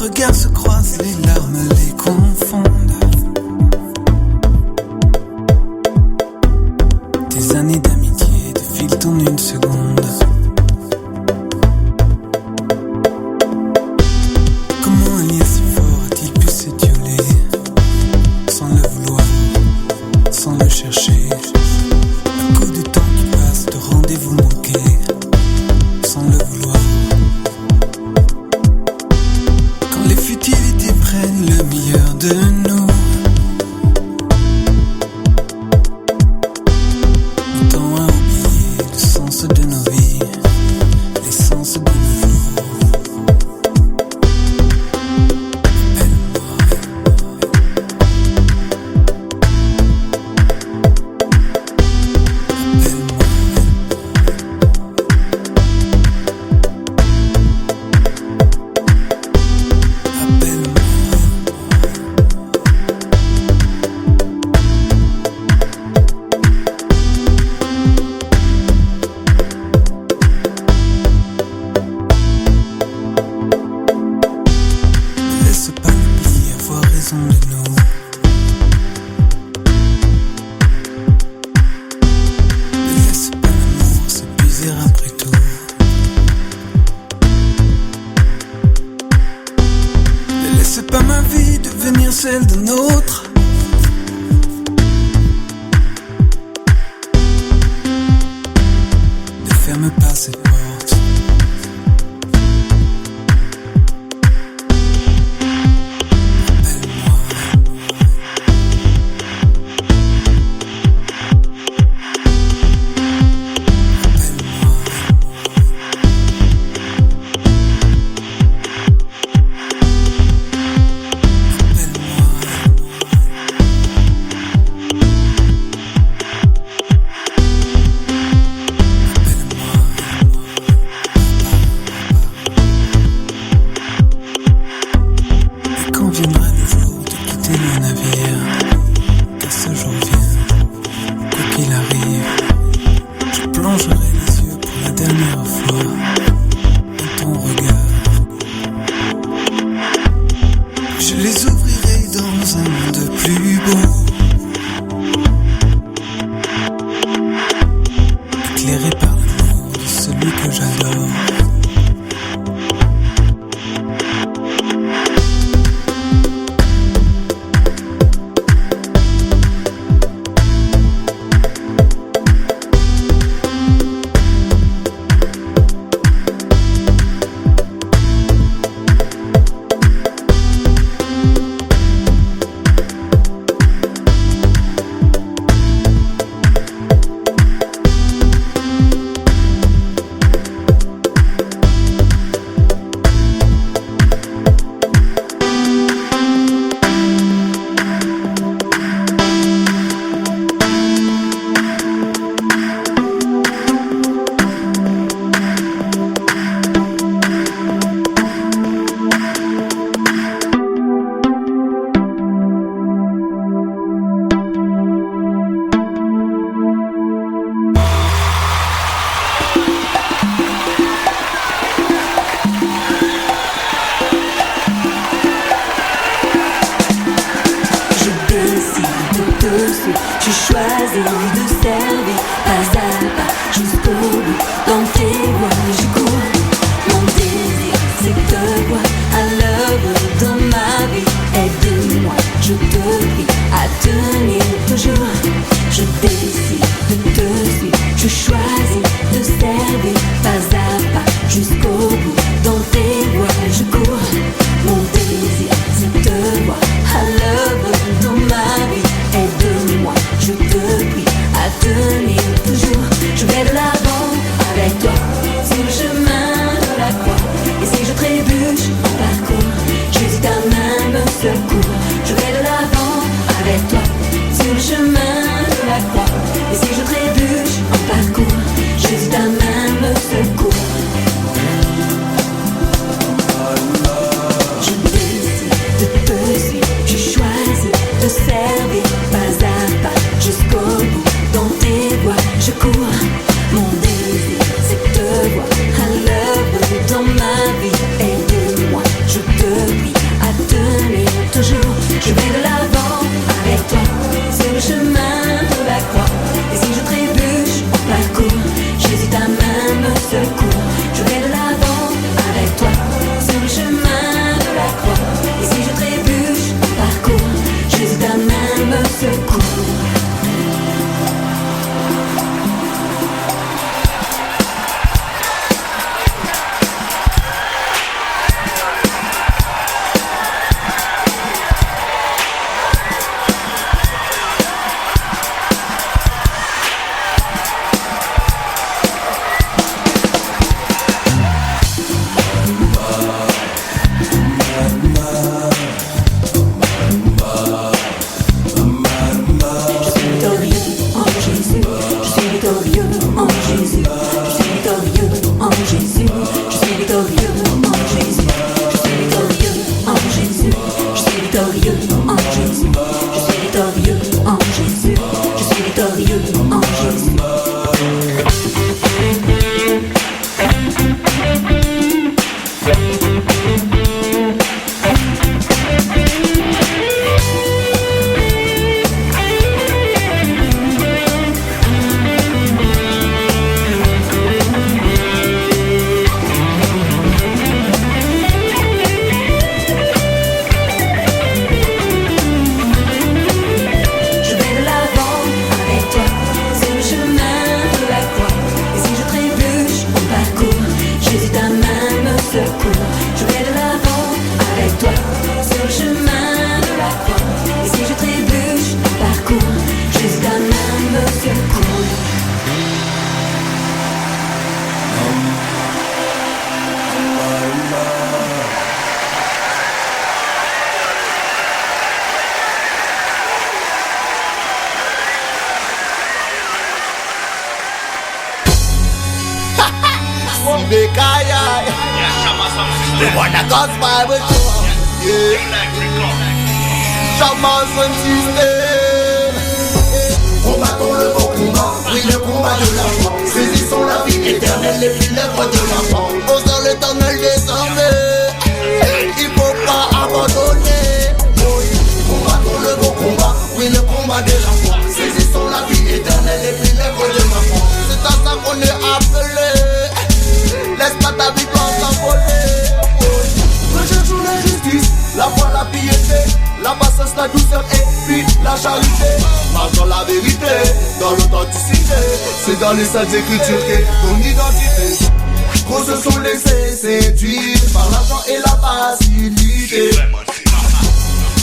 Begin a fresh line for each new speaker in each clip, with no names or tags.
regards se croisent, les larmes les confondent. Des années d'amitié défilent en une seconde. Comment un lien si fort a-t-il pu s'étioler sans le vouloir, sans le chercher? Un coup de temps qui passe, de rendez-vous manqués sans le vouloir. Quand les futilités prennent le meilleur de nous, le temps a oublié le sens de nos vies, l'essence de nos jours. C'est pas ma vie devenir celle d'un autre. Ne ferme pas cette porte. Quand viendra le jour de quitter le navire, car ce jour vient, quoi qu'il arrive, je plongerai les yeux pour la dernière fois dans ton regard. Je les ouvrirai dans un monde plus beau, éclairé par l'amour de celui que j'adore.
Tu choisis de servir pas à pas jusqu'au bout. Dans tes voies je cours. Mon désir c'est de te voir à l'œuvre dans ma vie. Aide-moi, je te prie à tenir toujours. Je décide de te suivre. Je choisis de servir pas à pas jusqu'au bout. Dans tes voies je cours. Mon désir c'est de te voir à l'œuvre dans ma vie. Aide-moi, je te prie à tenir
We wanna God's Bible show. Yeah. Shaman son système. Combattons le bon combat, oui le combat de la foi. Saisissons la vie éternelle et puis l'œuvre de la foi. Au sein l'éternel désormais, il faut pas abandonner. Combattons le bon combat, oui le combat de la foi. Saisissons la vie éternelle et puis l'œuvre de la foi. C'est à ça qu'on est appelé. Laisse pas ta victoire s'envoler. Recherchons la justice, la foi, la piété, la patience, la douceur et puis la charité. Marche dans la vérité, dans l'authenticité. C'est dans les saintes écritures qu'est ton identité. Trop se sont laissés séduire par l'argent et la facilité.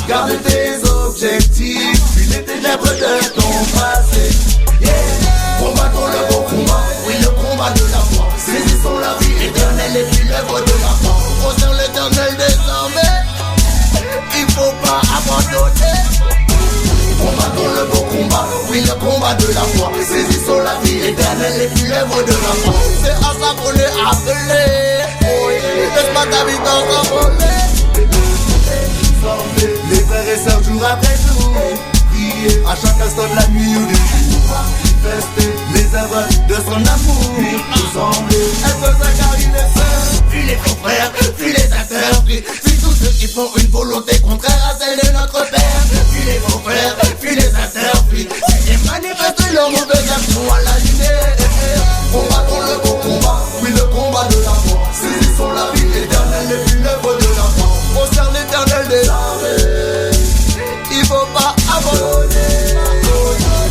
Garde tes objectifs, puis les ténèbres de ton passé. Yeah. Combattons le bon combat, oui le combat de la foi. Saisissons la vie éternelle et puis l'œuvre de la foi. Au sein l'éternel désormais, il faut pas abandonner. Combattons le bon combat, oui le combat de la foi. Saisissons la vie éternelle et puis l'œuvre de la foi. C'est à ça qu'on est appelé. Oh yeah. Laisse pas ta vie s'envoler. Les frères et sœurs jour après jour, prier à chaque instant de la nuit ou du jour. Manifester les œuvres de son amour. Nous sembler être Zacharie les sœurs. Puis les confrères, puis les sœurs, puis tous ceux qui font une volonté contraire à celle de notre Père. Puis les confrères, puis les sœurs, puis ils manifestent leur mauvaise action à la lumière. Combattons le bon combat, oui le combat de la foi. Saisissons la vie éternelle et puis l'œuvre de la foi. Concerne l'éternel des armées, il faut pas abandonner.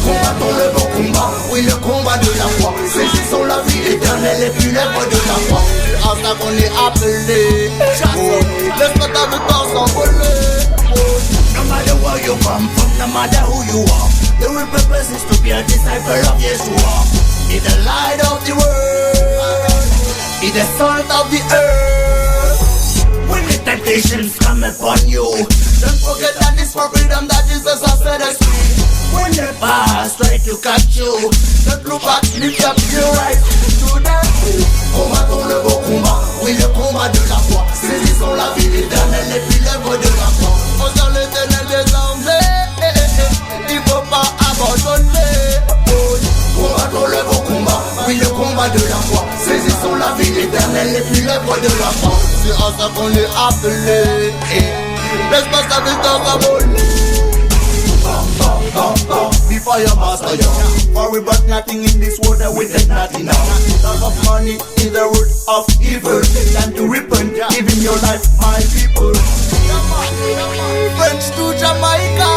Combattons le bon combat, oui le combat de la foi. Saisissons la vie éternelle et puis l'œuvre de la foi. C'est à ça qu'on est appelé. Laisse pas ta victoire s'envoler. No matter where you come from, no matter who you are, the real purpose is to be a disciple of Yeshua. Be the light of the world, be the salt of the earth. When the temptations come upon you, don't forget that it's for freedom that Jesus has set us free. When the past try to catch you, don't look back, lift up your eyes to that tree. Combattons le bon combat, oui le combat de la foi. Saisissons la vie éternelle et puis l'œuvre de la foi. Au sein l'éternel désormais, il faut pas abandonner. Combattons le bon combat, oui le combat de la foi. Saisissons la vie éternelle et puis l'œuvre de la foi. C'est à ça qu'on est appelé. Laisse pas ta victoire s'envoler. Before your master, yo. For we brought nothing in this world that we take nothing out. Love of money is the root of evil. Time to repent, giving your life, my people. French to Jamaica,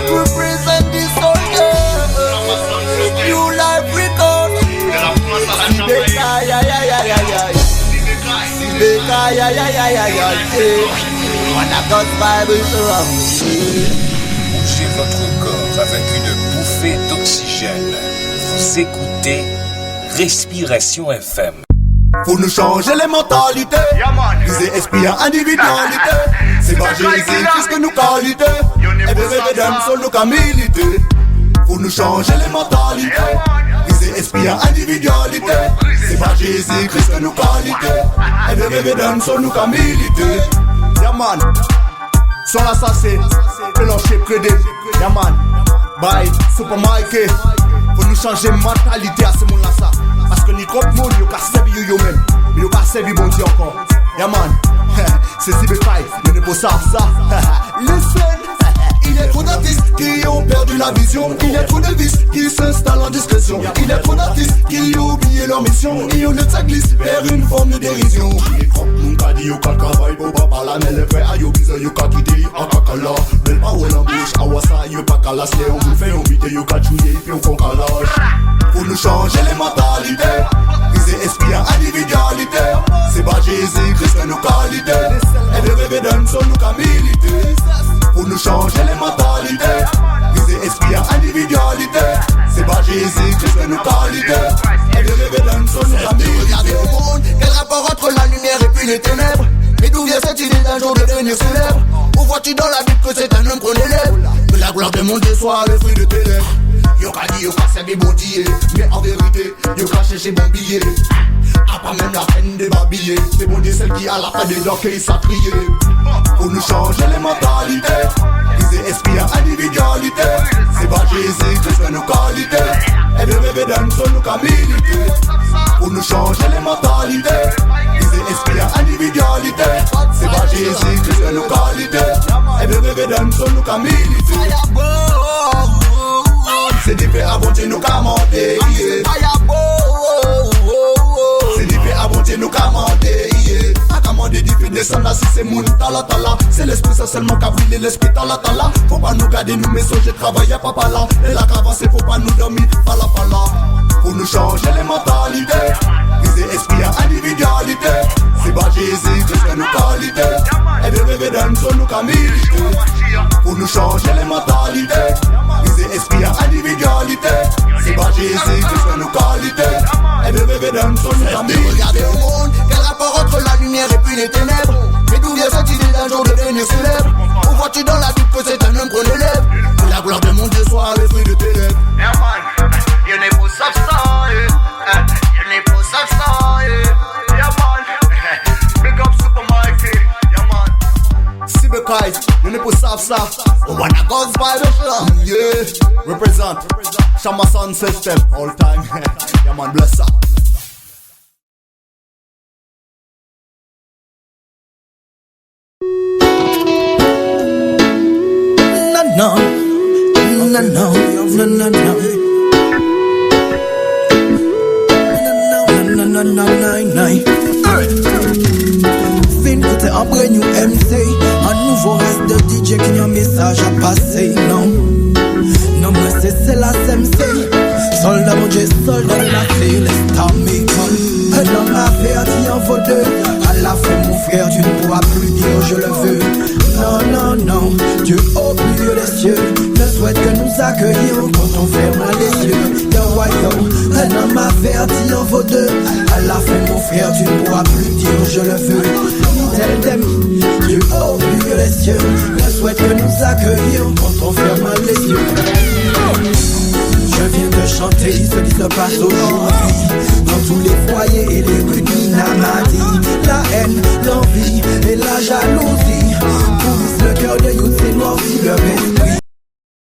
represent this soldier. New life record. Sibeka, ya ya ya ya ya. Sibeka, ya ya ya ya ya. On a God's Bible around.
Bougez votre corps avec une bouffée d'oxygène. Vous écoutez Respiration FM.
Faut nous changer les mentalités. Viser esprit à individualité. C'est pas Jésus-Christ que nous qualité. Et bébé d'âme sur nous qu'à militer. Faut nous changer les mentalités. Viser esprit à individualité. C'est pas Jésus-Christ que nous qualité. Et bébé d'âme sur nous qu'à militer. Yaman. Sur l'assassin, Pélanché Prédé, Yaman, bye, Super Mike. Faut nous changer de mentalité à ce monde-là, ça. Parce que ni trop de monde, y'a qu'à servir yo-même. Mais y'a pas servi bon Dieu encore. Yaman, c'est si bécaille, mais ne pas savoir ça. Listen. Il est trop d'artistes qui ont perdu la vision. Il y a trop de vices qui s'installent en discrétion. Il y a trop d'artistes qui ont oublié leur mission. Et on ça glisse vers une forme de dérision. Il est trop mon cas dit yo qu'à travail pour pas la mais les frères à yo bizarre yo qu'à quitter en cacala. Belle parole en bouche à wassa yo pas qu'à la slay. On vous fait un bité yo qu'à chouiller puis on font calage. Pour nous changer les mentalités, viser esprit à individualité. C'est pas Jésus-Christ que nous qualité. Et de rêver d'un son nous qu'à militer. Pour nous changer les mentalités, viser esprit à individualité. C'est pas Jésus-Christ que nous qualité. Et de rêver d'un son nous qu'à militer. Regardez au monde, quel rapport entre la lumière et puis les ténèbres. Mais d'où vient cette idée d'un jour de devenir célèbre? Où vois-tu dans la Bible que c'est un homme qu'on élève? Que la gloire de mon Dieu soit le fruit de tes lèvres. Yo ka dit, yo ka servi bon dié. Mais en vérité, yo ka chercher bon billet. A pas même la peine de m'habiller. C'est bon Dieu celle qui a la fin des dents qui s'attrier. Pour nous changer les mentalités. Viser esprit à individualité. C'est pas Jésus, Christ que nos qualités. Et de rêver d'un seul nous qu'à militer. Pour nous changer les mentalités. Viser esprit à individualité. C'est pas Jésus, Christ que nos qualités. Et de rêver d'un seul nous qu'à militer. C'est des faits à bonté nous qu'à monter. C'est des faits à bonté nous qu'à monter. A commandé des faits descendre là si c'est moun tala tala. C'est l'esprit ça seulement qu'a brûlé l'esprit tala tala. Faut pas nous garder nous mais j'ai travaillé papa là. Et la cavasse faut pas nous dormir pala pala. Pour nous changer les mentalités. Viser esprit à individualité. C'est pas Jésus Christ que nos qualités. Et de rêver d'un seul nous qu'à militer. Pour nous changer les mentalités. Viser esprit à individualité. C'est pas Jésus Christ que nos qualités. Et de rêver d'un seul nous qu'à militer. Regardez au monde, quel rapport entre la lumière et puis les ténèbres. Mais d'où vient cette idée d'un jour de devenir célèbre? Où vois-tu dans la doute que c'est un homme qu'on élève? Que la gloire de mon Dieu soit le fruit de tes lèvres.
Yeah man, you n'est pas ça, you n'est pas ça, yeah man. Big up Super Mikey, yeah man.
Cyberkite, you n'est pas ça. Oh wanna God's vibration, yeah. Represent, Shama Sound System, all time. Yeah man, bless up.
No, no, no, no, no, no. No, no, no, no. Fin côté après nous MC. Un nouveau reste de DJ qui a un message à passer. Non, non, moi c'est la SMC. Soldat mon Dieu, soldat de la clé, laisse ta m'école. Et dans l'affaire, tu en vaut deux. À la fin, mon frère, tu ne pourras plus dire je le veux. Non, non, non, Dieu au milieu des cieux ne souhaite que nous accueillir quand on ferme les yeux. Yo, yo, un homme averti en vaut deux. À la fin, mon frère, tu ne pourras plus dire je le veux. Tel t'aime, Dieu au milieu des cieux ne souhaite que nous accueillir quand on ferme les yeux. Je viens de chanter ce qui se passe aujourd'hui dans tous les foyers et les rues d'Inamadi. La haine, l'envie et la jalousie pourrissent le cœur de youth, c'est noir si le